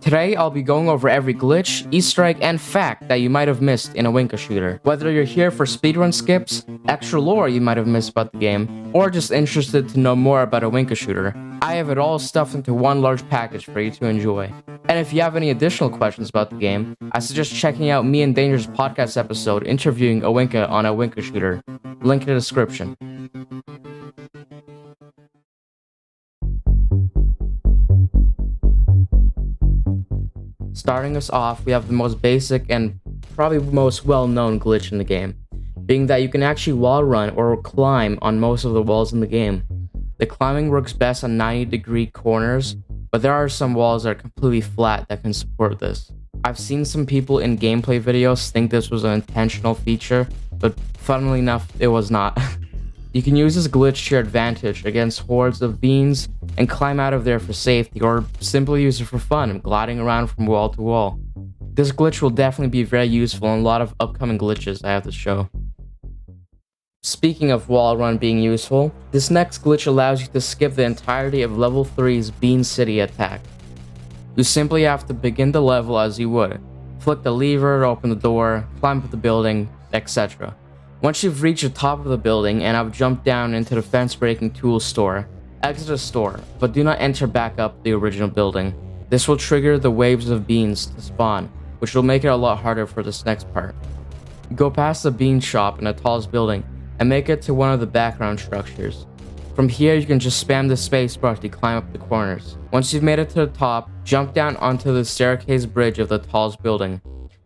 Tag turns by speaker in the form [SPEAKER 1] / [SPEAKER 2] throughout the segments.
[SPEAKER 1] Today, I'll be going over every glitch, Easter egg, and fact that you might have missed in Owinka Shooter. Whether you're here for speedrun skips, extra lore you might have missed about the game, or just interested to know more about Owinka Shooter, I have it all stuffed into one large package for you to enjoy. And if you have any additional questions about the game, I suggest checking out me and Danger's podcast episode interviewing Owinka on Owinka Shooter. Link in the description. Starting us off, we have the most basic and probably most well-known glitch in the game, being that you can actually wall run or climb on most of the walls in the game. The climbing works best on 90-degree corners, but there are some walls that are completely flat that can support this. I've seen some people in gameplay videos think this was an intentional feature, but funnily enough, it was not. You can use this glitch to your advantage against hordes of beans and climb out of there for safety, or simply use it for fun, gliding around from wall to wall. This glitch will definitely be very useful in a lot of upcoming glitches I have to show. Speaking of wall run being useful, this next glitch allows you to skip the entirety of level 3's Bean City attack. You simply have to begin the level as you would. Flick the lever, open the door, climb up the building, etc. Once you've reached the top of the building and have jumped down into the fence-breaking tools store, exit the store, but do not enter back up the original building. This will trigger the waves of beans to spawn, which will make it a lot harder for this next part. Go past the bean shop in the tallest building and make it to one of the background structures. From here, you can just spam the spacebar to climb up the corners. Once you've made it to the top, jump down onto the staircase bridge of the tallest building.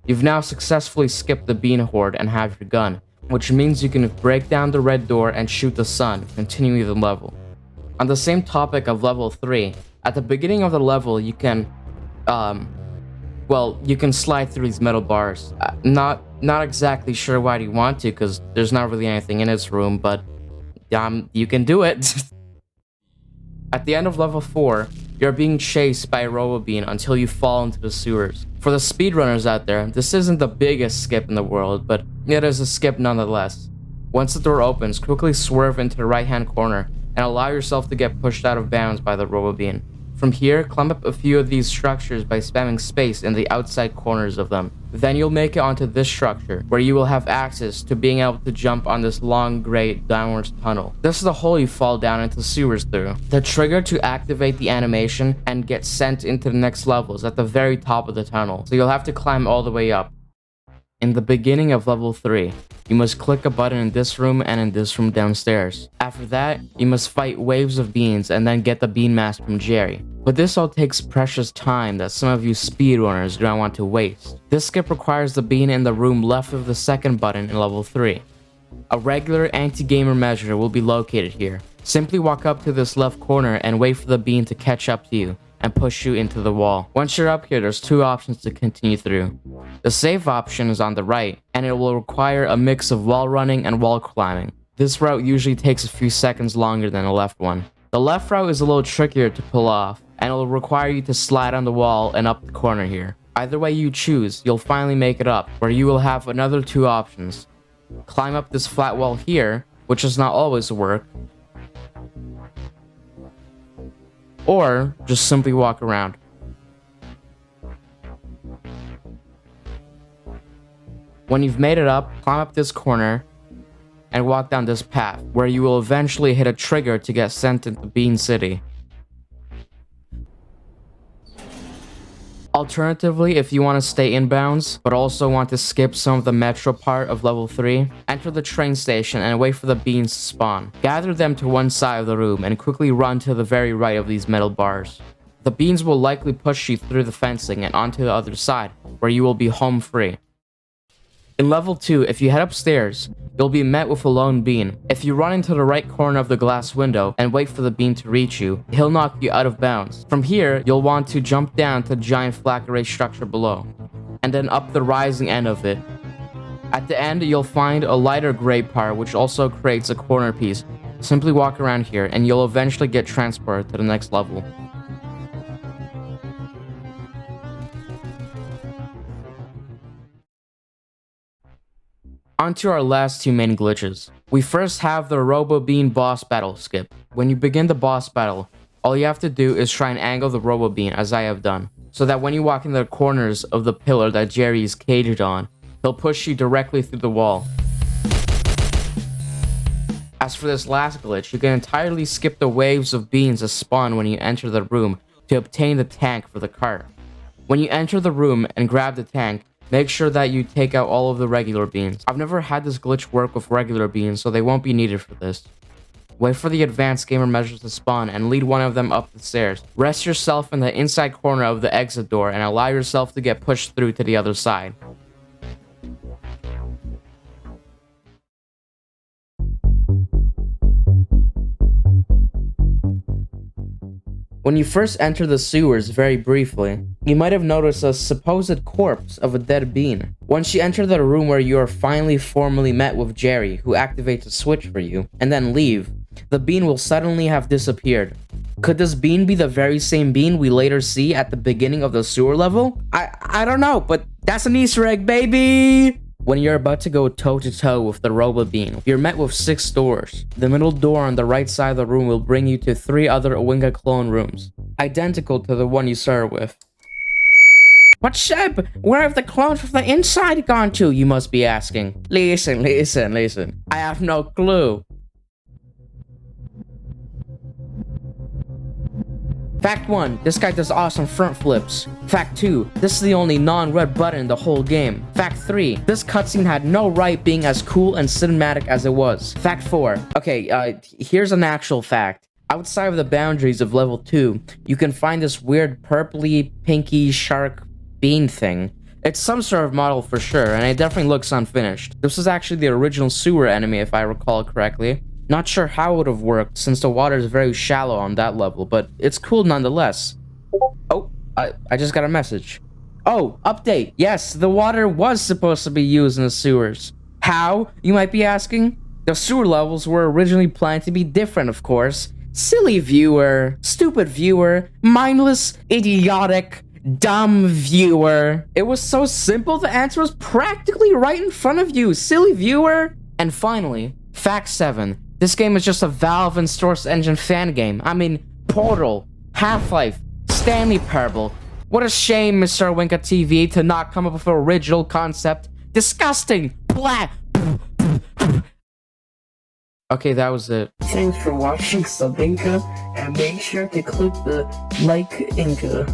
[SPEAKER 1] You've now successfully skipped the bean horde and have your gun, which means you can break down the red door and shoot the sun, continuing the level. On the same topic of level 3, at the beginning of the level you can slide through these metal bars. Not exactly sure why you want to, because there's not really anything in this room, but you can do it. At the end of level 4, you're being chased by a robo-bean until you fall into the sewers. For the speedrunners out there, this isn't the biggest skip in the world, but it is a skip nonetheless. Once the door opens, quickly swerve into the right-hand corner and allow yourself to get pushed out of bounds by the robo-bean. From here, climb up a few of these structures by spamming space in the outside corners of them. Then you'll make it onto this structure, where you will have access to being able to jump on this long gray downwards tunnel. This is the hole you fall down into sewers through. The trigger to activate the animation and get sent into the next level is at the very top of the tunnel, so you'll have to climb all the way up. In the beginning of level 3, you must click a button in this room and in this room downstairs. After that, you must fight waves of beans and then get the bean mask from Jerry. But this all takes precious time that some of you speedrunners do not want to waste. This skip requires the bean in the room left of the second button in level 3. A regular anti-gamer measure will be located here. Simply walk up to this left corner and wait for the bean to catch up to you and push you into the wall. Once you're up here, there's two options to continue through. The safe option is on the right, and it will require a mix of wall running and wall climbing. This route usually takes a few seconds longer than the left one. The left route is a little trickier to pull off, and it will require you to slide on the wall and up the corner here. Either way you choose, you'll finally make it up, where you will have another two options. Climb up this flat wall here, which does not always work, or just simply walk around. When you've made it up, climb up this corner and walk down this path, where you will eventually hit a trigger to get sent into Bean City. Alternatively, if you want to stay inbounds, but also want to skip some of the metro part of level 3, enter the train station and wait for the beans to spawn. Gather them to one side of the room and quickly run to the very right of these metal bars. The beans will likely push you through the fencing and onto the other side, where you will be home free. In level 2, if you head upstairs, you'll be met with a lone bean. If you run into the right corner of the glass window and wait for the bean to reach you, he'll knock you out of bounds. From here, you'll want to jump down to the giant flak array structure below, and then up the rising end of it. At the end, you'll find a lighter gray part which also creates a corner piece. Simply walk around here and you'll eventually get transported to the next level. Onto our last two main glitches. We first have the Robo-Bean boss battle skip. When you begin the boss battle, all you have to do is try and angle the Robo-Bean as I have done. so that when you walk in the corners of the pillar that Jerry is caged on, he'll push you directly through the wall. As for this last glitch, you can entirely skip the waves of beans that spawn when you enter the room to obtain the tank for the cart. When you enter the room and grab the tank, make sure that you take out all of the regular beans. I've never had this glitch work with regular beans, so they won't be needed for this. Wait for the advanced gamer measures to spawn and lead one of them up the stairs. Rest yourself in the inside corner of the exit door and allow yourself to get pushed through to the other side. When you first enter the sewers very briefly, you might have noticed a supposed corpse of a dead bean. Once you enter the room where you are finally formally met with Jerry, who activates a switch for you, and then leave, the bean will suddenly have disappeared. Could this bean be the very same bean we later see at the beginning of the sewer level? I don't know, but that's an Easter egg, baby! When you're about to go toe-to-toe with the Robo Bean, you're met with 6 doors. The middle door on the right side of the room will bring you to 3 other Owinka clone rooms, identical to the one you started with. But Seb, where have the clones from the inside gone to, you must be asking. Listen. I have no clue. Fact 1, this guy does awesome front flips. Fact 2, this is the only non-red button in the whole game. Fact 3, this cutscene had no right being as cool and cinematic as it was. Fact 4, okay, here's an actual fact. Outside of the boundaries of level 2, you can find this weird purpley, pinky shark bean thing. It's some sort of model for sure, and it definitely looks unfinished. This is actually the original sewer enemy if I recall correctly. Not sure how it would have worked since the water is very shallow on that level, but it's cool nonetheless. Oh, I just got a message. Oh, update. Yes, the water was supposed to be used in the sewers. How, you might be asking? The sewer levels were originally planned to be different, of course. Silly viewer, stupid viewer, mindless, idiotic, dumb viewer. It was so simple, the answer was practically right in front of you, silly viewer. And finally, fact 7. This game is just a Valve and Source Engine fan game. I mean, Portal, Half-Life, Stanley Parable. What a shame, Mr. Owinka TV, to not come up with an original concept. Disgusting! Blah! Okay, that was it.
[SPEAKER 2] Thanks for watching Sebinka, and make sure to click the like Inca.